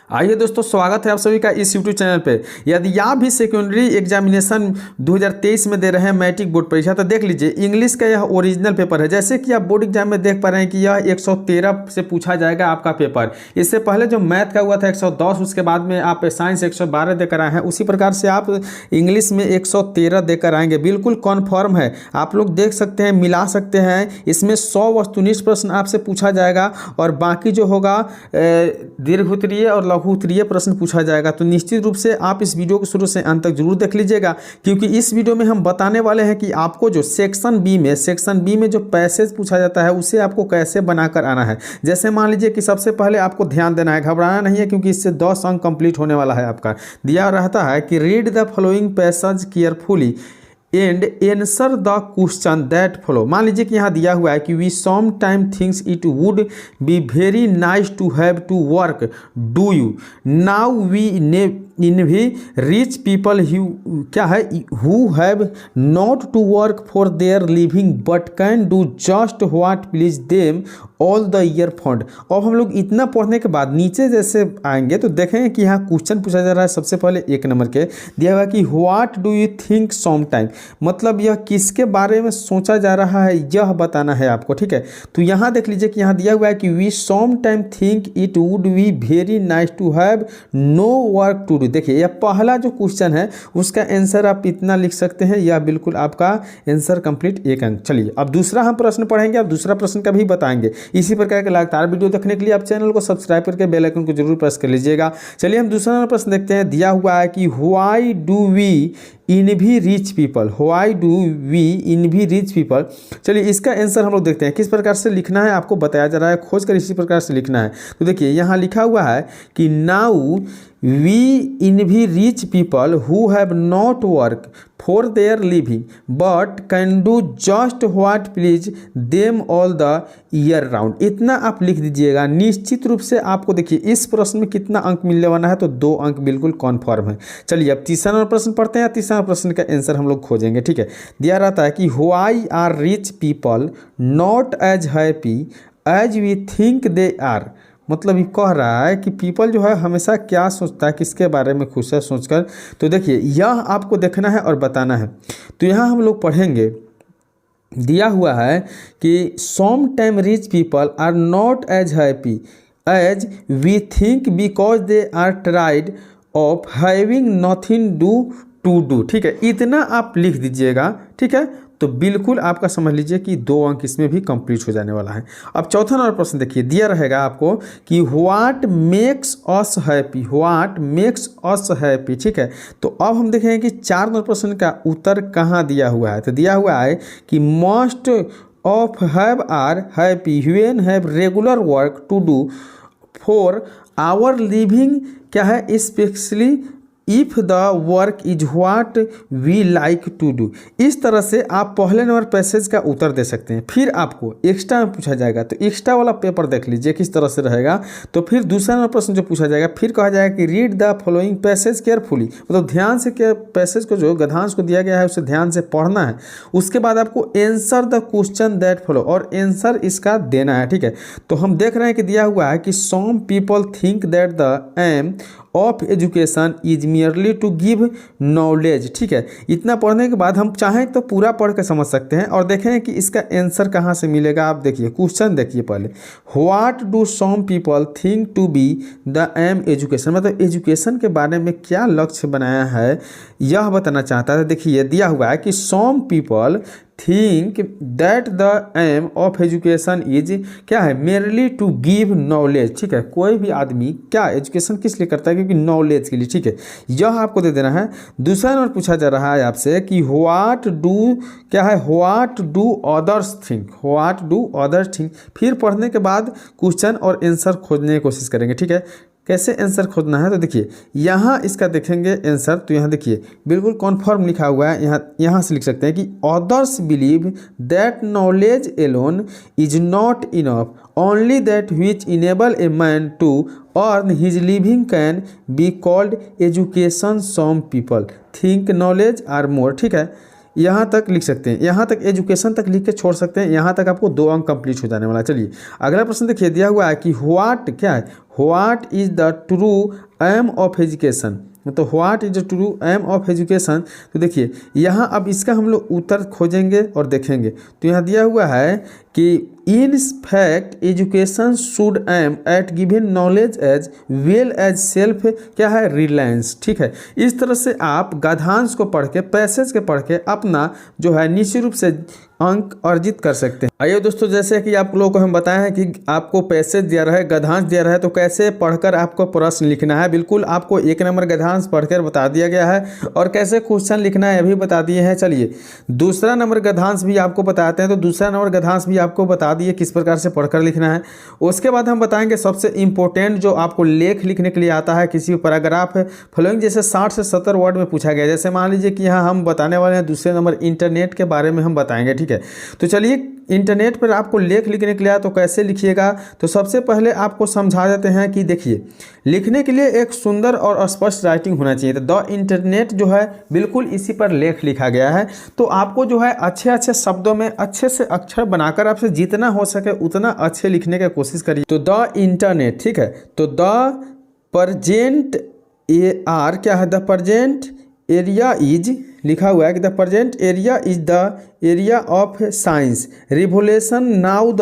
आइए दोस्तों, स्वागत है आप सभी का इस यूट्यूब चैनल पे। यदि आप भी सेकेंडरी एग्जामिनेशन 2023 में दे रहे हैं मैट्रिक बोर्ड परीक्षा, तो देख लीजिए इंग्लिश का यह ओरिजिनल पेपर है। जैसे कि आप बोर्ड एग्जाम में देख पा रहे हैं कि यह 113 से पूछा जाएगा आपका पेपर। इससे पहले जो मैथ का हुआ था 110, उसके बाद में आप साइंस 112 देकर आए हैं, उसी प्रकार से आप इंग्लिश में 113 देकर आएंगे। बिल्कुल कन्फर्म है, आप लोग देख सकते हैं, मिला सकते हैं। इसमें 100 वस्तुनिष्ठ प्रश्न आपसे पूछा जाएगा और बाकी जो होगा दीर्घोत्तरीय और लघुत्तरीय प्रश्न पूछा जाएगा। तो निश्चित रूप से आप इस वीडियो को शुरू से अंत तक जरूर देख लीजिएगा, क्योंकि इस वीडियो में हम बताने वाले हैं कि आपको जो सेक्शन बी में जो पैसेज पूछा जाता है उसे आपको कैसे बनाकर आना है। जैसे मान लीजिए कि सबसे पहले आपको ध्यान देना है, घबराना नहीं है, क्योंकि इससे 10 अंक कंप्लीट होने वाला है। आपका दिया रहता है कि read the following passage carefully and answer the question that follow. मान लीजिए कि यहाँ दिया हुआ है कि we some time things it would be very nice to have to work, do you now we envy rich people क्या है who have not to work for their living but can do just what please them all the year fund. अब हम लोग इतना पढ़ने के बाद नीचे जैसे आएंगे तो देखेंगे कि यहाँ क्वेश्चन पूछा जा रहा है। सबसे पहले 1 नंबर के दिया हुआ है कि what do you think some time, मतलब यह किसके बारे में सोचा जा रहा है यह बताना है आपको। ठीक है, तो यहाँ देख लीजिए कि यहाँ दिया हुआ है कि we some time think it would be very nice to have no work to do. देखिए यह पहला जो क्वेश्चन है उसका आंसर आप इतना लिख सकते हैं, यह बिल्कुल आपका आंसर कंप्लीट 1 अंक। चलिए अब दूसरा हम प्रश्न पढ़ेंगे, अब दूसरा प्रश्न का भी बताएंगे। इसी प्रकार के लगातार वीडियो देखने के लिए आप चैनल को सब्सक्राइब करके बेल आइकन को जरूर प्रेस कर लीजिएगा। चलिए हम दूसरा प्रश्न देखते हैं। दिया हुआ है कि why do we envy rich people, why do we envy rich people. चलिए इसका आंसर हम लोग देखते हैं किस प्रकार से लिखना है, आपको बताया जा रहा है, खोज कर इसी प्रकार से लिखना है। तो देखिए यहाँ लिखा हुआ है कि now we envy rich people who have not work for their living but can do just what please them all the year round. इतना आप लिख दीजिएगा। निश्चित रूप से आपको देखिए इस प्रश्न में कितना अंक मिलने वाला है, तो 2 अंक बिल्कुल कॉन्फर्म है। चलिए अब तीसरा नंबर प्रश्न पढ़ते हैं। तीसरा प्रश्न का आंसर हम लोग खोजेंगे। ठीक है, दिया रहता है कि why are rich people not as happy as we think they are. मतलब ये कह रहा है कि पीपल जो है हमेशा क्या सोचता है, किसके बारे में खुश है सोचकर। तो देखिए यह आपको देखना है और बताना है। तो यहाँ हम लोग पढ़ेंगे, दिया हुआ है कि some time rich people are not as happy as we think because they are tried of having nothing to do. ठीक है, इतना आप लिख दीजिएगा। ठीक है, तो बिल्कुल आपका समझ लीजिए कि 2 अंक इसमें भी कंप्लीट हो जाने वाला है। अब चौथा नंबर प्रश्न देखिए, दिया रहेगा आपको कि what makes us happy, what makes us happy. ठीक है, तो अब हम देखेंगे कि 4 नंबर प्रश्न का उत्तर कहाँ दिया हुआ है। तो दिया हुआ है कि must of have are happy when have regular work to do for our living, क्या है, specially if the work is what we like to do. इस तरह से आप पहले नंबर पैसेज का उत्तर दे सकते हैं। फिर आपको एक्स्ट्रा में पूछा जाएगा, तो एक्स्ट्रा वाला पेपर देख लीजिए किस तरह से रहेगा। तो फिर दूसरा नंबर प्रश्न जो पूछा जाएगा, फिर कहा जाएगा कि read the following passage carefully, मतलब ध्यान से क्या पैसेज को जो गद्यांश को दिया गया है उसे ध्यान से पढ़ना है। उसके बाद आपको answer the question that follow, और आंसर इसका देना है। ठीक है, तो हम देख रहे हैं कि दिया हुआ है कि some people think that the aim of education is merely to give knowledge. ठीक है, इतना पढ़ने के बाद हम चाहें तो पूरा पढ़ के समझ सकते हैं और देखें कि इसका आंसर कहाँ से मिलेगा। आप देखिए क्वेश्चन देखिए पहले, what do some people think to be the aim education, मतलब एजुकेशन के बारे में क्या लक्ष्य बनाया है यह बताना चाहता है। देखिए दिया हुआ है कि some people think that the aim of education is, क्या है, मेरली टू गिव नॉलेज। ठीक है, कोई भी आदमी क्या एजुकेशन किस लिए करता है, क्योंकि नॉलेज के लिए। ठीक है, यह आपको दे देना है। दूसरा नंबर पूछा जा रहा है आपसे कि व्हाट डू, क्या है, what do others think, what do others think. फिर पढ़ने के बाद क्वेश्चन और आंसर खोजने की कोशिश करेंगे। ठीक है, कैसे आंसर खोजना है, तो देखिए यहाँ इसका देखेंगे आंसर। तो यहाँ देखिए बिल्कुल कॉन्फर्म लिखा हुआ है। यहाँ से लिख सकते हैं कि others believe that knowledge alone is not enough, only that which enable a man to earn his living can be called education. Some people think knowledge are more. ठीक है, यहाँ तक लिख सकते हैं, यहाँ तक एजुकेशन तक लिख के छोड़ सकते हैं। यहाँ तक आपको 2 अंक कंप्लीट हो जाने वाला। चलिए अगला प्रश्न देखिए, दिया हुआ है कि व्हाट, क्या है, what is the true aim of education. तो what is the true aim of education. तो देखिए यहाँ अब इसका हम लोग उत्तर खोजेंगे और देखेंगे। तो यहाँ दिया हुआ है कि in fact education should aim at given knowledge as well as self क्या है रिलायंस। ठीक है, इस तरह से आप गद्यांश को पढ़ के पैसेज के पढ़ के अपना जो है निश्चित रूप से अंक अर्जित कर सकते हैं। आइए दोस्तों, जैसे कि आप लोगों को हम बताए हैं कि आपको पैसेज दिया रहा है, गद्यांश दिया रहा है, तो कैसे पढ़कर आपको प्रश्न लिखना है। बिल्कुल आपको 1 नंबर गद्यांश पढ़कर बता दिया गया है और कैसे क्वेश्चन लिखना है अभी बता दिए हैं। चलिए दूसरा नंबर गद्यांश भी आपको बताते हैं। तो दूसरा नंबर गद्यांश भी आपको बता दिए किस प्रकार से पढ़कर लिखना है। उसके बाद हम बताएंगे सबसे इंपॉर्टेंट जो आपको लेख लिखने के लिए आता है, किसी पैराग्राफ है फॉलोइंग जैसे 60 से 70 वर्ड में पूछा गया। जैसे मान लीजिए कि यहाँ हम बताने वाले हैं दूसरे नंबर इंटरनेट के बारे में हम बताएंगे। ठीक है, तो चलिए इंटरनेट पर आपको लेख लिखने के लिए तो कैसे लिखिएगा। तो सबसे पहले आपको समझा देते हैं कि देखिए लिखने के लिए एक सुंदर और स्पष्ट राइटिंग होना चाहिए। तो द इंटरनेट जो है बिल्कुल इसी पर लेख लिखा गया है। तो आपको जो है अच्छे अच्छे शब्दों में अच्छे से अक्षर बनाकर आपसे जितना हो सके उतना अच्छे लिखने की कोशिश करिए। तो द इंटरनेट, ठीक है, तो द प्रजेंट AR क्या है, द प्रजेंट एरिया इज लिखा हुआ है कि the present area is the area of science revolution now the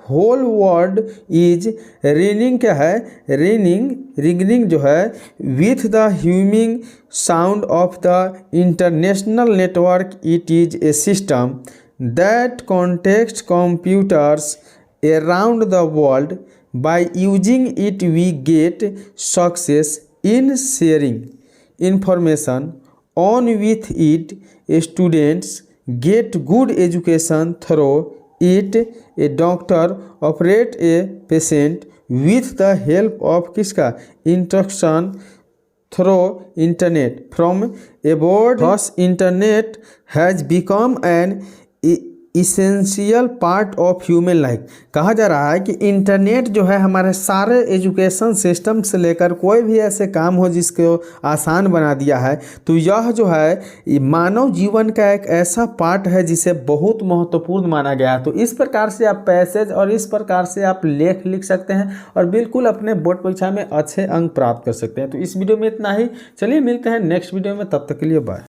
whole world is ringing क्या है रिंगिंग जो है with the humming sound of the international network. It is a system that contact computers around the world. By using it we get success in sharing information. On with it students get good education through it. A doctor operate a patient with the help of किसका instruction through internet from abroad. Thus internet has become an essential part of human life. कहा जा रहा है कि internet जो है हमारे सारे एजुकेशन सिस्टम से लेकर कोई भी ऐसे काम हो जिसको आसान बना दिया है। तो यह जो है मानव जीवन का एक ऐसा पार्ट है जिसे बहुत महत्वपूर्ण माना गया है। तो इस प्रकार से आप पैसेज और इस प्रकार से आप लेख लिख सकते हैं और बिल्कुल अपने बोर्ड परीक्षा में अच्छे अंक प्राप्त कर सकते हैं। तो इस वीडियो में इतना ही। चलिए मिलते हैं नेक्स्ट वीडियो में, तब तक के लिए बाय।